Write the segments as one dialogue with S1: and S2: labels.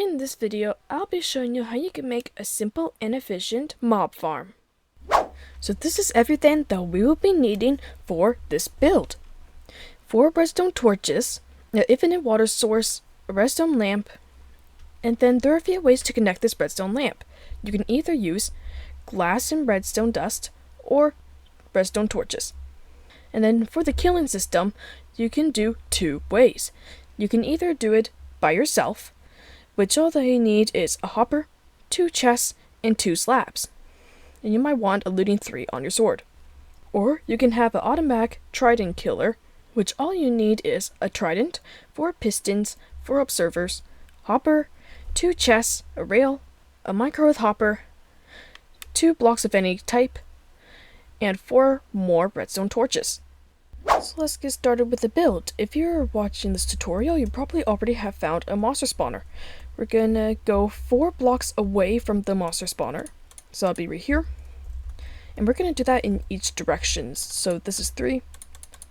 S1: In this video, I'll be showing you how you can make a simple and efficient mob farm. So this is everything that we will be needing for this build. 4 redstone torches, an infinite water source, a redstone lamp, and then there are a few ways to connect this redstone lamp. You can either use glass and redstone dust or redstone torches. And then for the killing system, you can do 2 ways. You can either do it by yourself, which all that you need is a hopper, 2 chests, and 2 slabs. And you might want a looting 3 on your sword. Or you can have an automatic Trident killer, which all you need is a Trident, 4 pistons, 4 observers, hopper, 2 chests, a rail, a microwave hopper, 2 blocks of any type, and 4 more redstone torches. So let's get started with the build. If you're watching this tutorial, you probably already have found a monster spawner. We're gonna go 4 blocks away from the monster spawner. So I'll be right here. And we're gonna do that in each direction. So this is 3,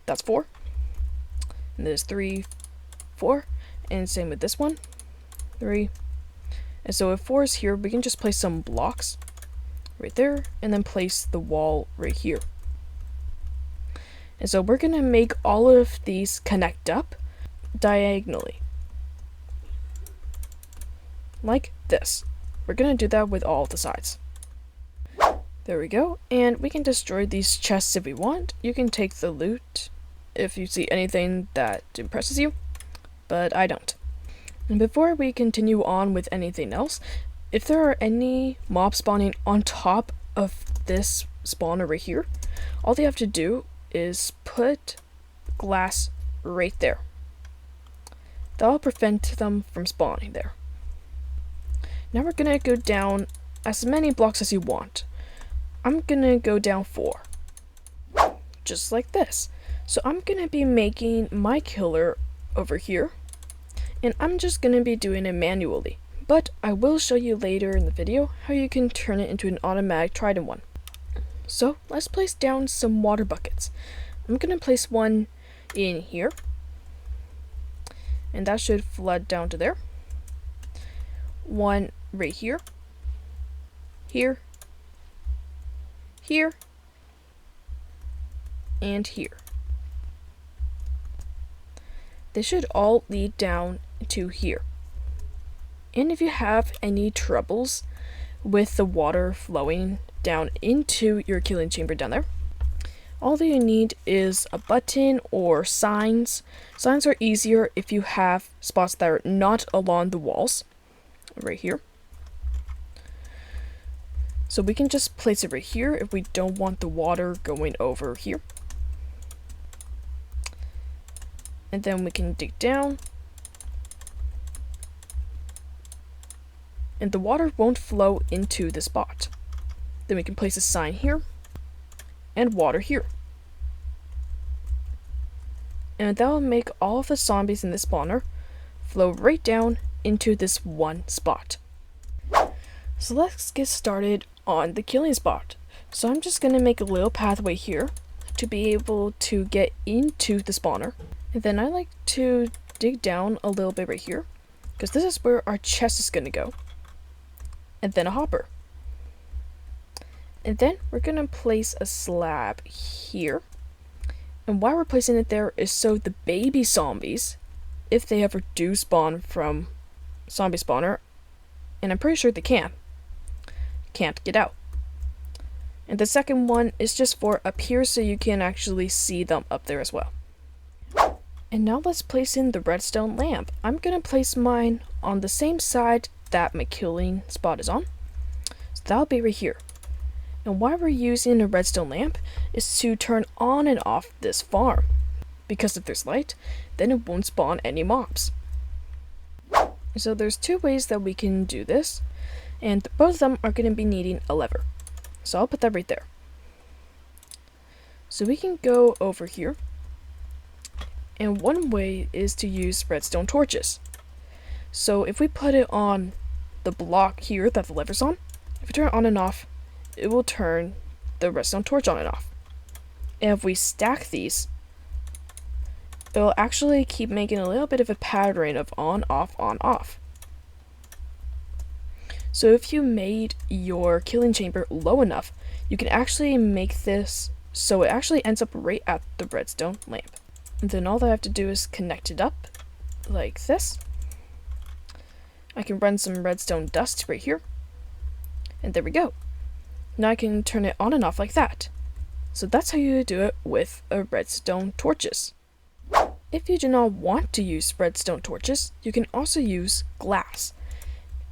S1: that's 4. And this is 3, 4. And same with this one, 3. And so if 4 is here, we can just place some blocks right there, and then place the wall right here. And so we're gonna make all of these connect up diagonally. Like this. We're gonna do that with all the sides. There we go, and we can destroy these chests if we want. You can take the loot if you see anything that impresses you, but I don't. And before we continue on with anything else, if there are any mobs spawning on top of this spawner right here, all they have to do is put glass right there. That'll prevent them from spawning there. Now we're gonna go down as many blocks as you want. I'm gonna go down 4. Just like this. So I'm gonna be making my killer over here, and I'm just gonna be doing it manually. But I will show you later in the video how you can turn it into an automatic Trident one. So let's place down some water buckets. I'm gonna place one in here, and that should flood down to there. One right here, here, here, and here. They should all lead down to here. And if you have any troubles with the water flowing down into your killing chamber down there, all that you need is a button or signs. Signs are easier if you have spots that are not along the walls, right here. So we can just place it right here if we don't want the water going over here. And then we can dig down, and the water won't flow into the spot. Then we can place a sign here, and water here. And that will make all of the zombies in the spawner flow right down into this one spot. So let's get started on the killing spot. So I'm just going to make a little pathway here to be able to get into the spawner. And then I like to dig down a little bit right here, because this is where our chest is going to go. And then a hopper. And then we're going to place a slab here. And why we're placing it there is so the baby zombies, if they ever do spawn from zombie spawner, and I'm pretty sure they can't get out. And the second one is just for up here so you can actually see them up there as well. And now let's place in the redstone lamp. I'm going to place mine on the same side that my killing spot is on. So that'll be right here. And why we're using a redstone lamp is to turn on and off this farm. Because if there's light, then it won't spawn any mobs. So there's 2 ways that we can do this, and both of them are going to be needing a lever. So I'll put that right there. So we can go over here, and one way is to use redstone torches. So if we put it on the block here that the lever's on, if we turn it on and off, it will turn the redstone torch on and off. And if we stack these, it'll actually keep making a little bit of a pattern of on, off, on, off. So if you made your killing chamber low enough, you can actually make this so it actually ends up right at the redstone lamp. And then all that I have to do is connect it up like this. I can run some redstone dust right here. And there we go. Now I can turn it on and off like that. So that's how you do it with redstone torches. If you do not want to use redstone torches, you can also use glass,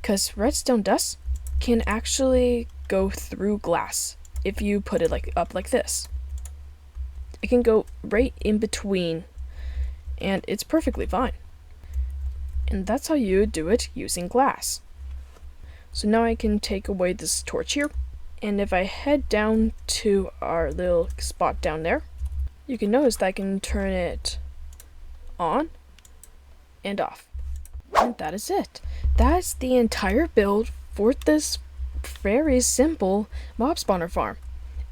S1: because redstone dust can actually go through glass if you put it up like this. It can go right in between, and it's perfectly fine. And that's how you do it using glass. So now I can take away this torch here, and if I head down to our little spot down there, you can notice that I can turn it on and off. And that is it. That's the entire build for this very simple mob spawner farm.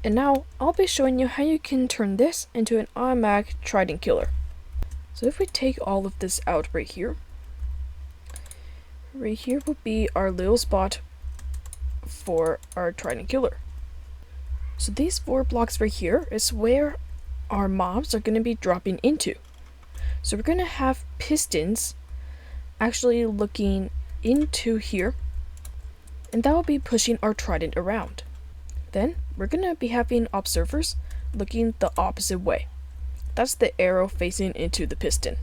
S1: And now I'll be showing you how you can turn this into an automatic Trident killer. So if we take all of this out right here will be our little spot for our Trident killer. So these 4 blocks right here is where our mobs are going to be dropping into. So we're going to have pistons actually looking into here, and that will be pushing our Trident around. Then we're going to be having observers looking the opposite way. That's the arrow facing into the piston.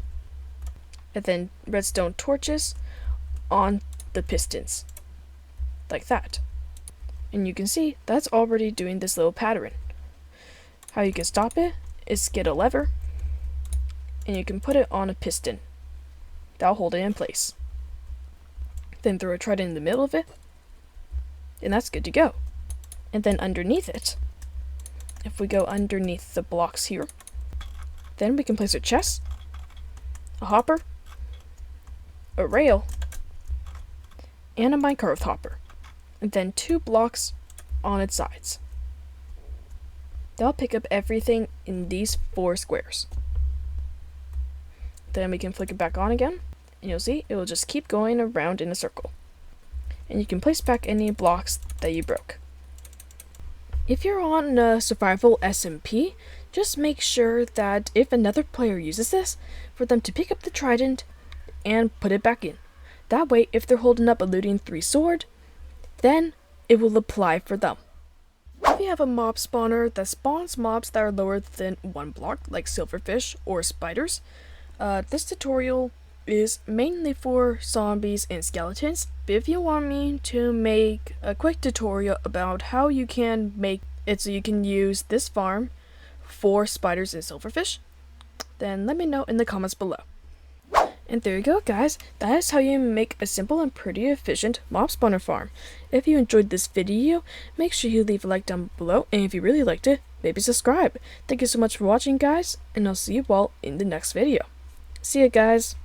S1: And then redstone torches on the pistons, like that. And you can see that's already doing this little pattern. How you can stop it is get a lever, and you can put it on a piston. That'll hold it in place. Then throw a Trident in the middle of it, and that's good to go. And then underneath it, if we go underneath the blocks here, then we can place a chest, a hopper, a rail, and a minecart with hopper, and then 2 blocks on its sides. That'll pick up everything in these 4 squares. Then we can flick it back on again, and you'll see it will just keep going around in a circle. And you can place back any blocks that you broke. If you're on a survival SMP, just make sure that if another player uses this, for them to pick up the Trident and put it back in. That way, if they're holding up a looting 3 sword, then it will apply for them. If you have a mob spawner that spawns mobs that are lower than 1 block, like silverfish or spiders, this tutorial is mainly for zombies and skeletons, but if you want me to make a quick tutorial about how you can make it so you can use this farm for spiders and silverfish, then let me know in the comments below. And there you go, guys. That is how you make a simple and pretty efficient mob spawner farm. If you enjoyed this video, make sure you leave a like down below, and if you really liked it, maybe subscribe. Thank you so much for watching, guys, and I'll see you all in the next video. See ya, guys.